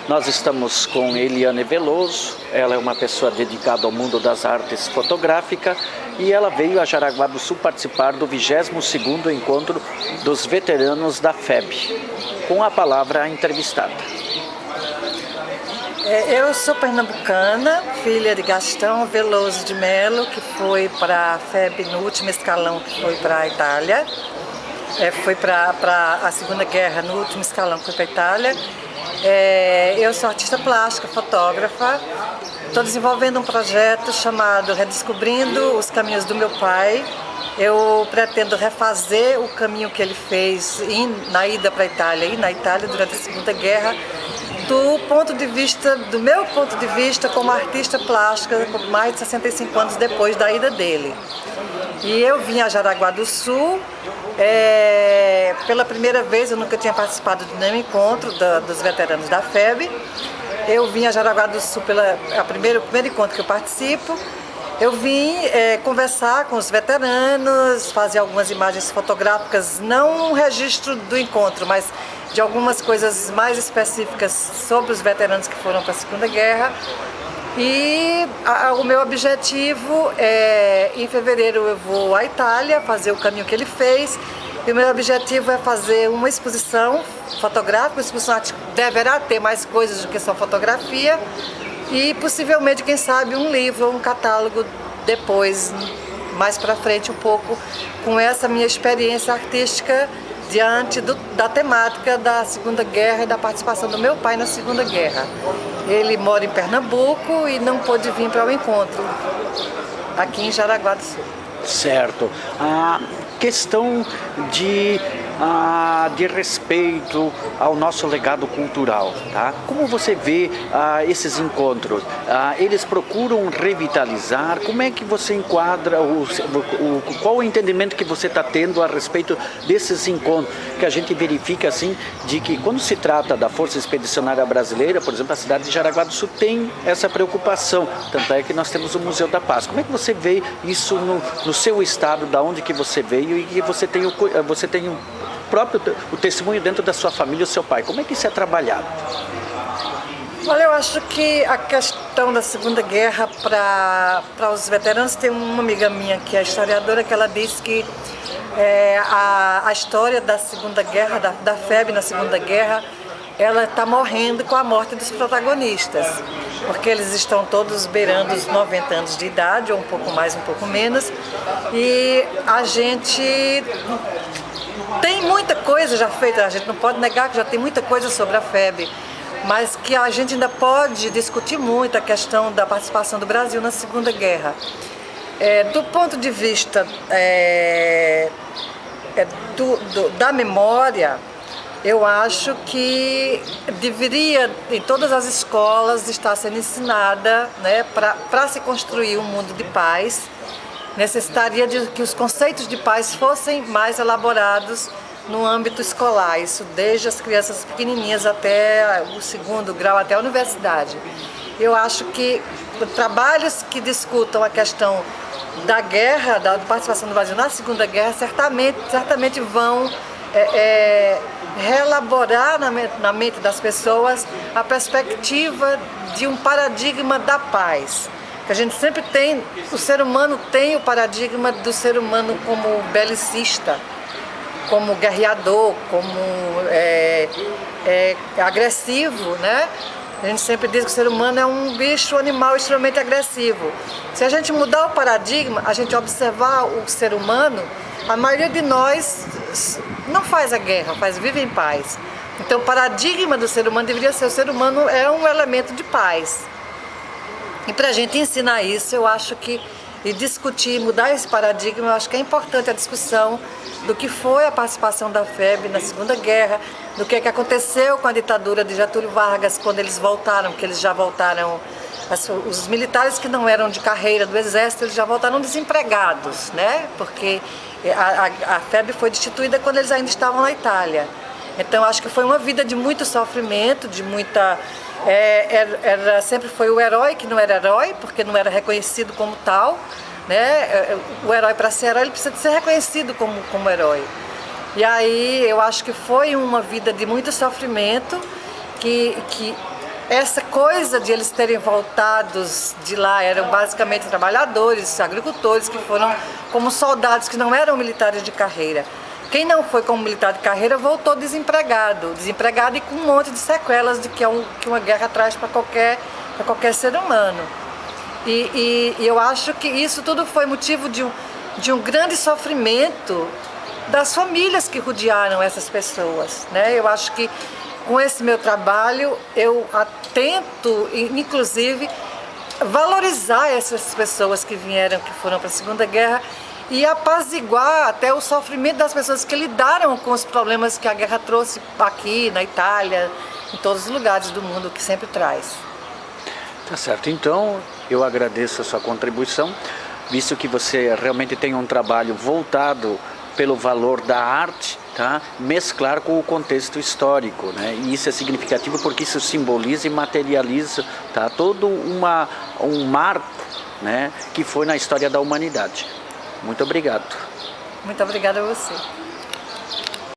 Nós estamos com Eliane Veloso, ela é uma pessoa dedicada ao mundo das artes fotográficas e ela veio a Jaraguá do Sul participar do 22º Encontro dos Veteranos da FEB. Com a palavra a entrevistada. Eu sou pernambucana, filha de Gastão Veloso de Melo, que foi para a FEB no último escalão, que foi para a Itália. Foi para a Segunda Guerra, no último escalão, que foi para a Itália. Eu sou artista plástica, fotógrafa. Estou desenvolvendo um projeto chamado Redescobrindo os Caminhos do Meu Pai. Eu pretendo refazer o caminho que ele fez na ida para a Itália e na Itália durante a Segunda Guerra, do meu ponto de vista como artista plástica, mais de 65 anos depois da ida dele. E eu vim a Jaraguá do Sul, pela primeira vez. Eu nunca tinha participado de nenhum encontro dos veteranos da FEB. Eu vim a Jaraguá do Sul o primeiro encontro que eu participo. Eu vim conversar com os veteranos, fazer algumas imagens fotográficas, não um registro do encontro, mas de algumas coisas mais específicas sobre os veteranos que foram para a Segunda Guerra. E o meu objetivo em fevereiro eu vou à Itália fazer o caminho que ele fez. E o meu objetivo é fazer uma exposição fotográfica, uma exposição deverá ter mais coisas do que só fotografia. E possivelmente, quem sabe, um livro ou um catálogo depois, mais para frente um pouco, com essa minha experiência artística diante da temática da Segunda Guerra e da participação do meu pai na Segunda Guerra. Ele mora em Pernambuco e não pôde vir para o encontro aqui em Jaraguá do Sul. Certo. A questão de respeito ao nosso legado cultural, tá? Como você vê esses encontros? Eles procuram revitalizar? Como é que você enquadra, qual o entendimento que você está tendo a respeito desses encontros? Que a gente verifica assim, de que quando se trata da Força Expedicionária Brasileira, por exemplo, a cidade de Jaraguá do Sul tem essa preocupação, tanto é que nós temos o Museu da Paz. Como é que você vê isso no seu estado, da onde que você veio e que você tem o testemunho dentro da sua família, o seu pai? Como é que isso é trabalhado? Olha, eu acho que a questão da Segunda Guerra para os veteranos, tem uma amiga minha que é historiadora, que ela diz que a história da Segunda Guerra, da FEB na Segunda Guerra, ela está morrendo com a morte dos protagonistas, porque eles estão todos beirando os 90 anos de idade, ou um pouco mais, um pouco menos, e a gente tem muita coisa já feita. A gente não pode negar que já tem muita coisa sobre a FEB, mas que a gente ainda pode discutir muito a questão da participação do Brasil na Segunda Guerra. Do ponto de vista da memória, eu acho que deveria, em todas as escolas, estar sendo ensinada, né, para se construir um mundo de paz. Necessitaria de que os conceitos de paz fossem mais elaborados no âmbito escolar, isso desde as crianças pequenininhas até o segundo grau, até a universidade. Eu acho que trabalhos que discutam a questão da guerra, da participação do Brasil na Segunda Guerra, certamente vão reelaborar na mente das pessoas a perspectiva de um paradigma da paz. Que a gente sempre tem, o ser humano tem o paradigma do ser humano como belicista, como guerreador, como agressivo, né? A gente sempre diz que o ser humano é um bicho animal extremamente agressivo. Se a gente mudar o paradigma, a gente observar o ser humano, a maioria de nós não faz a guerra, vive em paz. Então o paradigma do ser humano deveria ser: o ser humano é um elemento de paz. E para a gente ensinar isso, eu acho que, e discutir, mudar esse paradigma, eu acho que é importante a discussão do que foi a participação da FEB na Segunda Guerra, do que aconteceu com a ditadura de Getúlio Vargas quando eles voltaram, porque eles já voltaram, os militares que não eram de carreira do Exército, eles já voltaram desempregados, né? Porque a FEB foi destituída quando eles ainda estavam na Itália. Então acho que foi uma vida de muito sofrimento, de muita... sempre foi o herói que não era herói, porque não era reconhecido como tal, né? O herói, para ser herói, ele precisa de ser reconhecido como herói. E aí eu acho que foi uma vida de muito sofrimento, que essa coisa de eles terem voltados de lá, eram basicamente trabalhadores, agricultores que foram como soldados que não eram militares de carreira. Quem não foi como militar de carreira voltou desempregado e com um monte de sequelas de que uma guerra traz para qualquer ser humano. E eu acho que isso tudo foi motivo de um grande sofrimento das famílias que rodearam essas pessoas, né? Eu acho que com esse meu trabalho eu tento, inclusive, valorizar essas pessoas que foram para a Segunda Guerra e apaziguar até o sofrimento das pessoas que lidaram com os problemas que a guerra trouxe aqui na Itália, em todos os lugares do mundo que sempre traz. Tá certo, então eu agradeço a sua contribuição, visto que você realmente tem um trabalho voltado pelo valor da arte, tá? Mesclar com o contexto histórico, né? E isso é significativo porque isso simboliza e materializa, tá? Todo um marco, né? Que foi na história da humanidade. Muito obrigado. Muito obrigada a você.